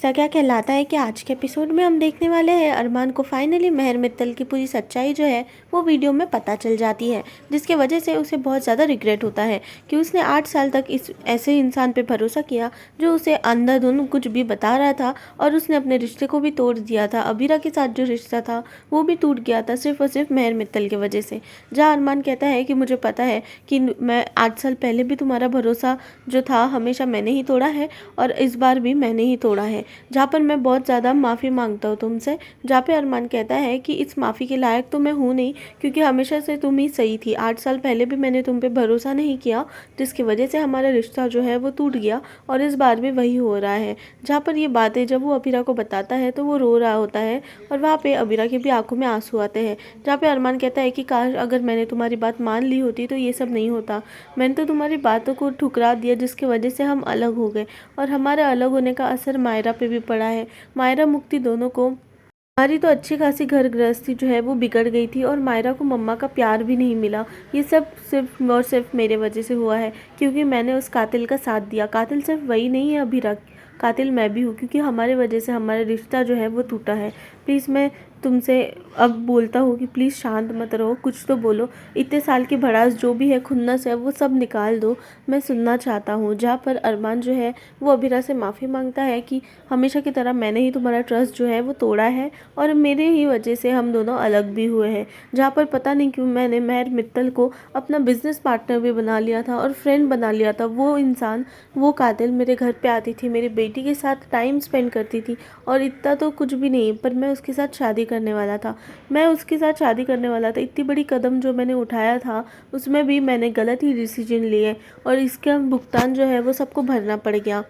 रिश्ता क्या कहलाता है कि आज के एपिसोड में हम देखने वाले हैं अरमान को फाइनली मेहर मित्तल की पूरी सच्चाई जो है वो वीडियो में पता चल जाती है, जिसके वजह से उसे बहुत ज़्यादा रिग्रेट होता है कि उसने 8 साल तक इस ऐसे इंसान पे भरोसा किया जो उसे अंधाधुंध कुछ भी बता रहा था और उसने अपने रिश्ते को भी तोड़ दिया था। अबीरा के साथ जो रिश्ता था वो भी टूट गया था सिर्फ और सिर्फ मेहर मित्तल की वजह से। जहाँ अरमान कहता है कि मुझे पता है कि मैं 8 साल पहले भी तुम्हारा भरोसा जो था हमेशा मैंने ही तोड़ा है और इस बार भी मैंने ही तोड़ा है, जहाँ पर मैं बहुत ज़्यादा माफ़ी मांगता हूँ तुमसे। जहाँ पे अरमान कहता है कि इस माफ़ी के लायक तो मैं हूँ नहीं, क्योंकि हमेशा से तुम ही सही थी। 8 साल पहले भी मैंने तुम पे भरोसा नहीं किया, जिसकी वजह से हमारा रिश्ता जो है वो टूट गया और इस बार भी वही हो रहा है। जहाँ पर ये बातें जब वो अबीरा को बताता है तो वो रो रहा होता है और वहाँ पे अबीरा की भी आंखों में आंसू आते हैं। जहाँ पे अरमान कहता है कि काश अगर मैंने तुम्हारी बात मान ली होती तो ये सब नहीं होता। मैंने तो तुम्हारी बातों को ठुकरा दिया, जिसकी वजह से हम अलग हो गए और हमारे अलग होने का असर मायरा पे भी पड़ा है। मायरा मुक्ति दोनों को, हमारी तो अच्छी खासी घर गृहस्थी जो है वो बिगड़ गई थी और मायरा को मम्मा का प्यार भी नहीं मिला। ये सब सिर्फ और सिर्फ मेरे वजह से हुआ है, क्योंकि मैंने उस कातिल का साथ दिया। कातिल सिर्फ वही नहीं है अभिरा, कातिल मैं भी हूँ, क्योंकि हमारे वजह से हमारा रिश्ता जो है वो टूटा है। प्लीज़ मैं तुमसे अब बोलता हूँ कि प्लीज़ शांत मत रहो, कुछ तो बोलो। इतने साल की भड़ास जो भी है, खुन्नस है, वो सब निकाल दो, मैं सुनना चाहता हूँ। जहाँ पर अरमान जो है वो अबीरा से माफ़ी मांगता है कि हमेशा की तरह मैंने ही तुम्हारा ट्रस्ट जो है वो तोड़ा है और मेरे ही वजह से हम दोनों अलग भी हुए हैं। जहाँ पर पता नहीं क्यों मैंने मेहर मित्तल को अपना बिजनेस पार्टनर भी बना लिया था और फ्रेंड बना लिया था। वो इंसान, वो कातिल मेरे घर पे आती थी, मेरी बेटी के साथ टाइम स्पेंड करती थी और इतना तो कुछ भी नहीं, पर मैं उसके साथ शादी करने वाला था। मैं उसके साथ शादी करने वाला था। इतनी बड़ी कदम जो मैंने उठाया था उसमें भी मैंने गलत ही डिसीजन लिए और इसका भुगतान जो है वो सबको भरना पड़ गया।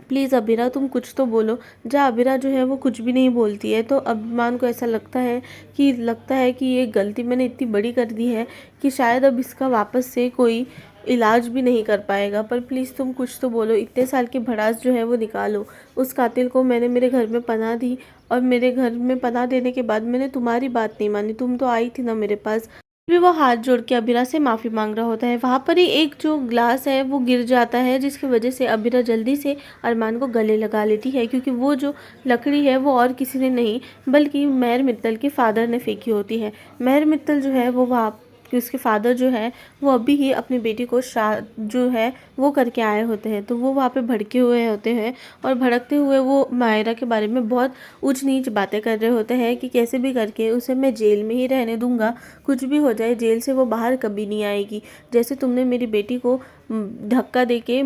प्लीज़ अबीरा तुम कुछ तो बोलो। जहाँ अबीरा जो है वो कुछ भी नहीं बोलती है तो अरमान को ऐसा लगता है कि ये गलती मैंने इतनी बड़ी कर दी है कि शायद अब इसका वापस से कोई इलाज भी नहीं कर पाएगा। पर प्लीज़ तुम कुछ तो बोलो, इतने साल की भड़ास जो है वो निकालो। उस कातिल को मैंने मेरे घर में पनाह दी और मेरे घर में पनाह देने के बाद मैंने तुम्हारी बात नहीं मानी। तुम तो आई थी ना मेरे पास। भी वो हाथ जोड़ के अबीरा से माफ़ी मांग रहा होता है। वहाँ पर ही एक जो ग्लास है वो गिर जाता है, जिसकी वजह से अबीरा जल्दी से अरमान को गले लगा लेती है, क्योंकि वो जो लकड़ी है वो और किसी ने नहीं बल्कि मेहर मित्तल के फादर ने फेंकी होती है। मेहर मित्तल जो है वो वहाँ कि उसके फादर जो है वो अभी ही अपनी बेटी को जो है वो करके आए होते हैं, तो वो वहाँ पे भड़के हुए होते हैं और भड़कते हुए वो मायरा के बारे में बहुत ऊंच नीच बातें कर रहे होते हैं कि कैसे भी करके उसे मैं जेल में ही रहने दूंगा, कुछ भी हो जाए जेल से वो बाहर कभी नहीं आएगी। जैसे तुमने मेरी बेटी को धक्का देके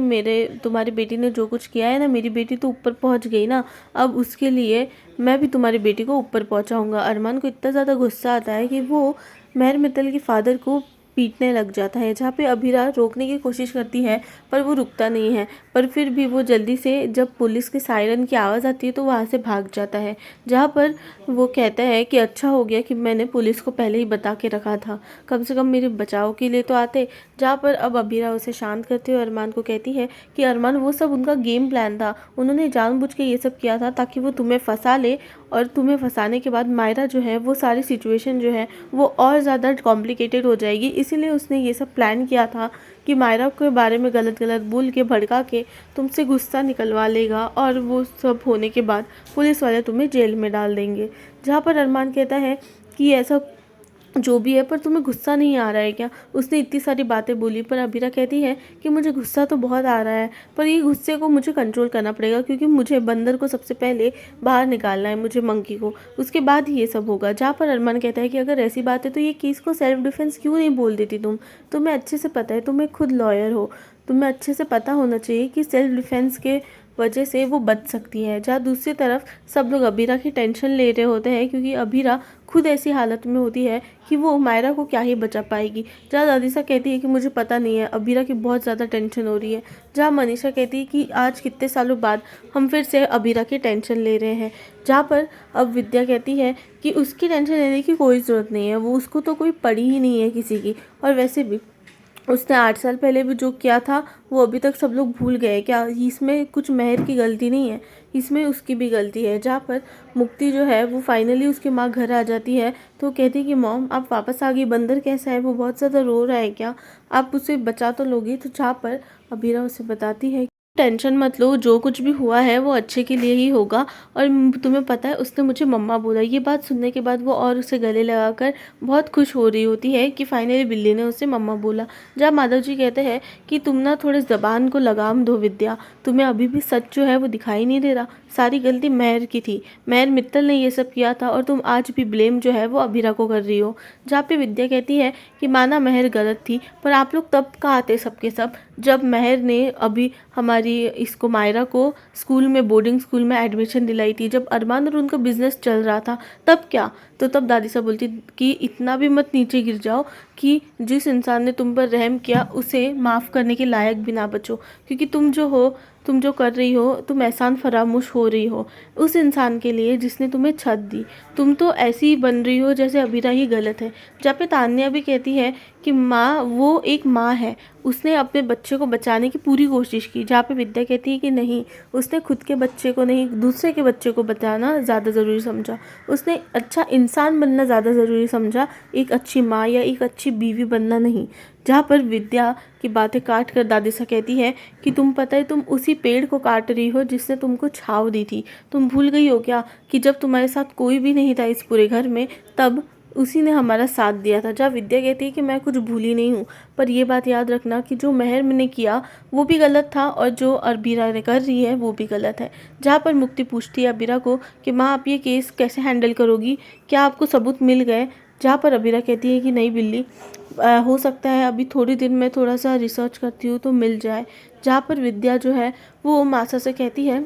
तुम्हारी बेटी ने जो कुछ किया है ना, मेरी बेटी तो ऊपर पहुंच गई ना, अब उसके लिए मैं भी तुम्हारी बेटी को ऊपर पहुंचाऊंगा। अरमान को इतना ज़्यादा गुस्सा आता है कि वो मेहर मित्तल के फादर को पीटने लग जाता है। जहाँ पे अबीरा रोकने की कोशिश करती है पर वो रुकता नहीं है, पर फिर भी वो जल्दी से जब पुलिस के सायरन की आवाज़ आती है तो वहाँ से भाग जाता है। जहाँ पर वो कहता है कि अच्छा हो गया कि मैंने पुलिस को पहले ही बता के रखा था, कम से कम मेरे बचाव के लिए तो आते। जहाँ पर अब अबीरा उसे शांत करते हुए अरमान को कहती है कि अरमान वो सब उनका गेम प्लान था, उन्होंने जानबूझ के ये सब किया था ताकि वो तुम्हें फंसा ले और तुम्हें फंसाने के बाद मायरा जो है वो सारी सिचुएशन जो है वो और ज़्यादा कॉम्प्लिकेटेड हो जाएगी। इसीलिए उसने ये सब प्लान किया था कि मायरा के बारे में गलत गलत बोल के भड़का के तुमसे गुस्सा निकलवा लेगा और वो सब होने के बाद पुलिस वाले तुम्हें जेल में डाल देंगे। जहाँ पर अरमान कहता है कि ऐसा जो भी है, पर तुम्हें गुस्सा नहीं आ रहा है क्या? उसने इतनी सारी बातें बोली, पर अबीरा कहती है कि मुझे गुस्सा तो बहुत आ रहा है, पर ये गुस्से को मुझे कंट्रोल करना पड़ेगा, क्योंकि मुझे बंदर को सबसे पहले बाहर निकालना है, मुझे मंकी को, उसके बाद ही ये सब होगा। जहाँ पर अरमान कहता है कि अगर ऐसी बात है तो ये केस को सेल्फ डिफेंस क्यों नहीं बोल देती तुम? तुम्हें अच्छे से पता है, तुम्हें खुद लॉयर हो, तुम्हें अच्छे से पता होना चाहिए कि सेल्फ डिफेंस के वजह से वो बच सकती है। जहाँ दूसरी तरफ सब लोग अबीरा की टेंशन ले रहे होते हैं, क्योंकि अबीरा खुद ऐसी हालत में होती है कि वो मायरा को क्या ही बचा पाएगी। जहाँ दादीसा कहती है कि मुझे पता नहीं है, अबीरा की बहुत ज़्यादा टेंशन हो रही है। जहाँ मनीषा कहती है कि आज कितने सालों बाद हम फिर से अबीरा की टेंशन ले रहे हैं। जहाँ पर अब विद्या कहती है कि उसकी टेंशन लेने की कोई ज़रूरत नहीं है, वो उसको तो कोई पड़ी ही नहीं है किसी की, और वैसे भी उसने 8 साल पहले भी जो किया था वो अभी तक सब लोग भूल गए क्या? इसमें कुछ मेहर की गलती नहीं है, इसमें उसकी भी गलती है। जहाँ पर मुक्ति जो है वो फाइनली उसकी माँ घर आ जाती है तो कहती है कि मॉम आप वापस आ गई, बंदर कैसा है, वो बहुत ज़्यादा रो रहा है क्या, आप उसे बचा तो लोगी? तो जहाँ पर अबीरा उसे बताती है टेंशन मत लो, जो कुछ भी हुआ है वो अच्छे के लिए ही होगा। और तुम्हें पता है उसने मुझे मम्मा बोला। ये बात सुनने के बाद वो और उसे गले लगाकर बहुत खुश हो रही होती है कि फाइनली बिल्ली ने उसे मम्मा बोला। जहाँ माधव जी कहते हैं कि तुम ना थोड़े ज़बान को लगाम दो विद्या, तुम्हें अभी भी सच जो है वो दिखाई नहीं दे रहा। सारी गलती मेहर की थी, मेहर मित्तल ने ये सब किया था और तुम आज भी ब्लेम जो है वो अभीरा को कर रही हो। जहाँ पे विद्या कहती है कि माना मेहर गलत थी, पर आप लोग तब कहाँ थे सबके सब जब मेहर ने अभी हमारी इसको मायरा को स्कूल में, बोर्डिंग स्कूल में एडमिशन दिलाई थी, जब अरमान और उनका बिजनेस चल रहा था, तब क्या? तो तब दादी साहब बोलती कि इतना भी मत नीचे गिर जाओ कि जिस इंसान ने तुम पर रहम किया उसे माफ़ करने के लायक भी ना बचो। क्योंकि तुम जो हो, तुम जो कर रही हो, तुम एहसान फरामोश हो रही हो उस इंसान के लिए जिसने तुम्हें छत दी। तुम तो ऐसी ही बन रही हो जैसे अभीरा ही गलत है। जहाँ पे तान्या भी कहती है कि माँ, वो एक माँ है, उसने अपने बच्चे को बचाने की पूरी कोशिश की। जहाँ पे विद्या कहती है कि नहीं, उसने खुद के बच्चे को नहीं, दूसरे के बच्चे को बचाना ज़्यादा ज़रूरी समझा। उसने अच्छा इंसान बनना ज़्यादा ज़रूरी समझा, एक अच्छी माँ या एक अच्छी बीवी बनना नहीं। जहाँ पर विद्या की बातें काट कर दादी सा कहती है कि तुम पता है तुम उसी पेड़ को काट रही हो जिसने तुमको छाँव दी थी। तुम भूल गई हो क्या कि जब तुम्हारे साथ कोई भी नहीं था इस पूरे घर में, तब उसी ने हमारा साथ दिया था। जहाँ विद्या कहती है कि मैं कुछ भूली नहीं हूँ, पर ये बात याद रखना कि जो मेहर ने किया वो भी गलत था और जो अबीरा ने कर रही है वो भी गलत है। जहाँ पर मुक्ति पूछती है अबीरा को कि माँ, आप ये केस कैसे हैंडल करोगी, क्या आपको सबूत मिल गए? जहाँ पर अबीरा कहती है कि नहीं बिल्ली, हो सकता है अभी थोड़ी दिन में थोड़ा सा रिसर्च करती हूँ तो मिल जाए। जहाँ पर विद्या जो है वो मासा से कहती है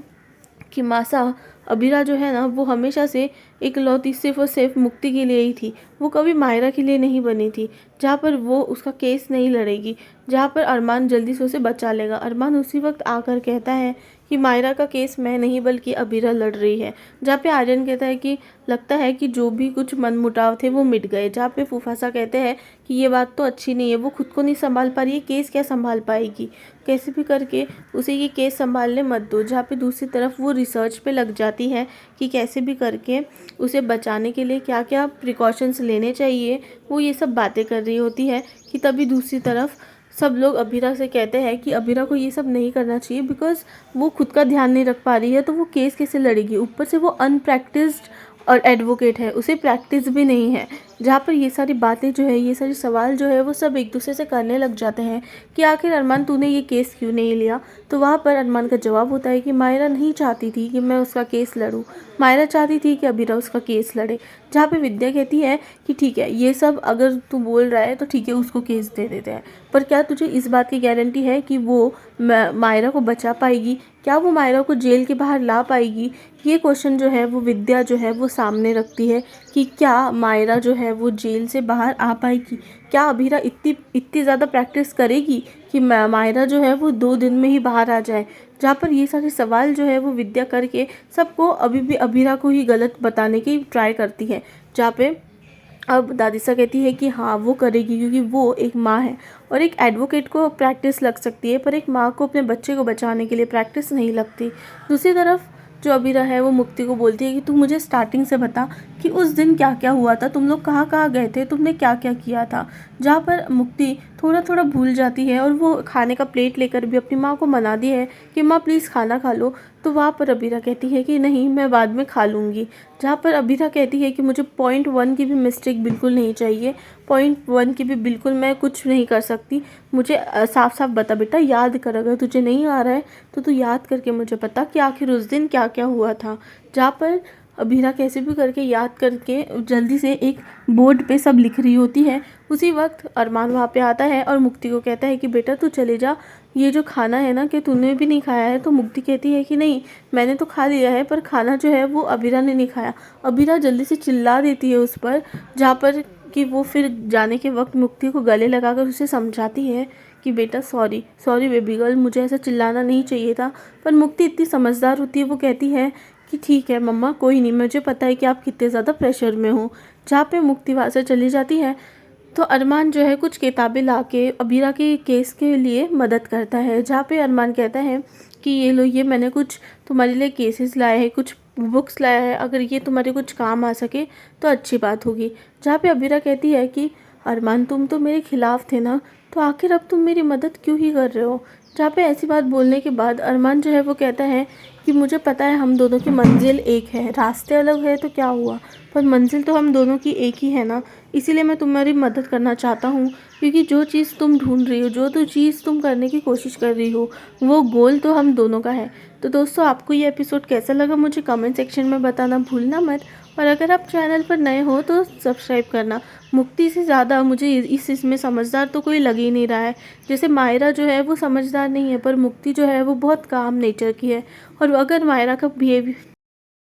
कि मासा, अबीरा जो है ना वो हमेशा से इकलौती सिर्फ और सिर्फ मुक्ति के लिए ही थी, वो कभी मायरा के लिए नहीं बनी थी। जहाँ पर वो उसका केस नहीं लड़ेगी, जहाँ पर अरमान जल्दी से उसे बचा लेगा। अरमान उसी वक्त आकर कहता है कि मायरा का केस मैं नहीं बल्कि अबीरा लड़ रही है। जहाँ पे आर्यन कहता है कि लगता है कि जो भी कुछ मनमुटाव थे वो मिट गए। जहाँ पे फूफासा कहते हैं कि ये बात तो अच्छी नहीं है, वो खुद को नहीं संभाल पा रही है, केस क्या संभाल पाएगी, कैसे भी करके उसे ये केस संभालने मत दो। जहाँ पे दूसरी तरफ वो रिसर्च पे लग जाती है कि कैसे भी करके उसे बचाने के लिए क्या क्या प्रिकॉशंस लेने चाहिए, वो ये सब बातें कर रही होती है। कि तभी दूसरी तरफ सब लोग अबीरा से कहते हैं कि अबीरा को ये सब नहीं करना चाहिए बिकॉज वो खुद का ध्यान नहीं रख पा रही है, तो वो केस कैसे लड़ेगी। ऊपर से वो अनप्रैक्टिस्ड और एडवोकेट है, उसे प्रैक्टिस भी नहीं है। जहाँ पर ये सारी बातें जो है, ये सारे सवाल जो है वो सब एक दूसरे से करने लग जाते हैं कि आखिर अरमान तूने ये केस क्यों नहीं लिया। तो वहाँ पर अरमान का जवाब होता है कि मायरा नहीं चाहती थी कि मैं उसका केस लड़ूँ, मायरा चाहती थी कि अबीरा उसका केस लड़े। जहाँ पे विद्या कहती है कि ठीक है, ये सब अगर तू बोल रहा है तो ठीक है, उसको केस दे देते हैं, पर क्या तुझे इस बात की गारंटी है कि वो मायरा को बचा पाएगी? क्या वो मायरा को जेल के बाहर ला पाएगी? ये क्वेश्चन जो है वो विद्या जो है वो सामने रखती है कि क्या मायरा जो है वो जेल से बाहर आ पाएगी? क्या अबीरा इतनी ज़्यादा प्रैक्टिस करेगी कि मायरा जो है वो 2 दिन में ही बाहर आ जाए? जहाँ पर ये सारे सवाल जो है वो विद्या करके सबको अभी भी अबीरा को ही गलत बताने की ट्राई करती है। जहाँ पे अब दादी सा कहती है कि हाँ वो करेगी क्योंकि वो एक माँ है, और एक एडवोकेट को प्रैक्टिस लग सकती है पर एक माँ को अपने बच्चे को बचाने के लिए प्रैक्टिस नहीं लगती। दूसरी तरफ जो अबीरा है वो मुक्ति को बोलती है कि तू मुझे स्टार्टिंग से बता कि उस दिन क्या क्या हुआ था, तुम लोग कहाँ कहाँ गए थे, तुमने क्या क्या किया था। जहाँ पर मुक्ति थोड़ा थोड़ा भूल जाती है और वो खाने का प्लेट लेकर भी अपनी माँ को मनाती है कि माँ प्लीज़ खाना खा लो। तो वहाँ पर अबीरा कहती है कि नहीं, मैं बाद में खा लूँगी। जहाँ पर अबीरा कहती है कि मुझे .1 की भी मिस्टेक बिल्कुल नहीं चाहिए, .1 की भी बिल्कुल मैं कुछ नहीं कर सकती। मुझे साफ साफ बता बेटा, याद कर, अगर तुझे नहीं आ रहा है तो तू याद करके मुझे बता कि आखिर उस दिन क्या क्या हुआ था। जहाँ पर अबीरा कैसे भी करके याद करके जल्दी से एक बोर्ड पे सब लिख रही होती है। उसी वक्त अरमान वहाँ पे आता है और मुक्ति को कहता है कि बेटा तू चले जा, ये जो खाना है ना कि तूने भी नहीं खाया है। तो मुक्ति कहती है कि नहीं, मैंने तो खा लिया है, पर खाना जो है वो अबीरा ने नहीं खाया। अबीरा जल्दी से चिल्ला देती है उस पर, जहाँ पर कि वो फिर जाने के वक्त मुक्ति को गले लगाकर उसे समझाती है कि बेटा सॉरी सॉरी बेबी गर्ल, मुझे ऐसा चिल्लाना नहीं चाहिए था। पर मुक्ति इतनी समझदार होती है, वो कहती है कि ठीक है मम्मा, कोई नहीं, मुझे पता है कि आप कितने ज़्यादा प्रेशर में हो। जहाँ पे मुक्ति वहाँ से चली जाती है तो अरमान जो है कुछ किताबें लाके अबीरा के केस के लिए मदद करता है। जहाँ पे अरमान कहता है कि ये लो, ये मैंने कुछ तुम्हारे लिए केसेस लाए हैं, कुछ बुक्स लाया है, अगर ये तुम्हारे कुछ काम आ सके तो अच्छी बात होगी। जहाँ पे अबीरा कहती है कि अरमान तुम तो मेरे खिलाफ थे ना, तो आखिर अब तुम मेरी मदद क्यों ही कर रहे हो? जहाँ पे ऐसी बात बोलने के बाद अरमान जो है वो कहता है कि मुझे पता है हम दोनों की मंजिल एक है, रास्ते अलग है तो क्या हुआ, पर मंजिल तो हम दोनों की एक ही है ना। इसीलिए मैं तुम्हारी मदद करना चाहता हूँ, क्योंकि जो चीज़ तुम ढूंढ रही हो, जो चीज़ तुम करने की कोशिश कर रही हो, वो गोल तो हम दोनों का है। तो दोस्तों, आपको ये एपिसोड कैसा लगा मुझे कमेंट सेक्शन में बताना भूलना मत। और अगर आप चैनल पर नए हो तो सब्सक्राइब करना। मुक्ति से ज़्यादा मुझे इस इसमें समझदार तो कोई लग ही नहीं रहा है। जैसे मायरा जो है वो समझदार नहीं है, पर मुक्ति जो है वो बहुत काम नेचर की है। और अगर मायरा का बिहेवियर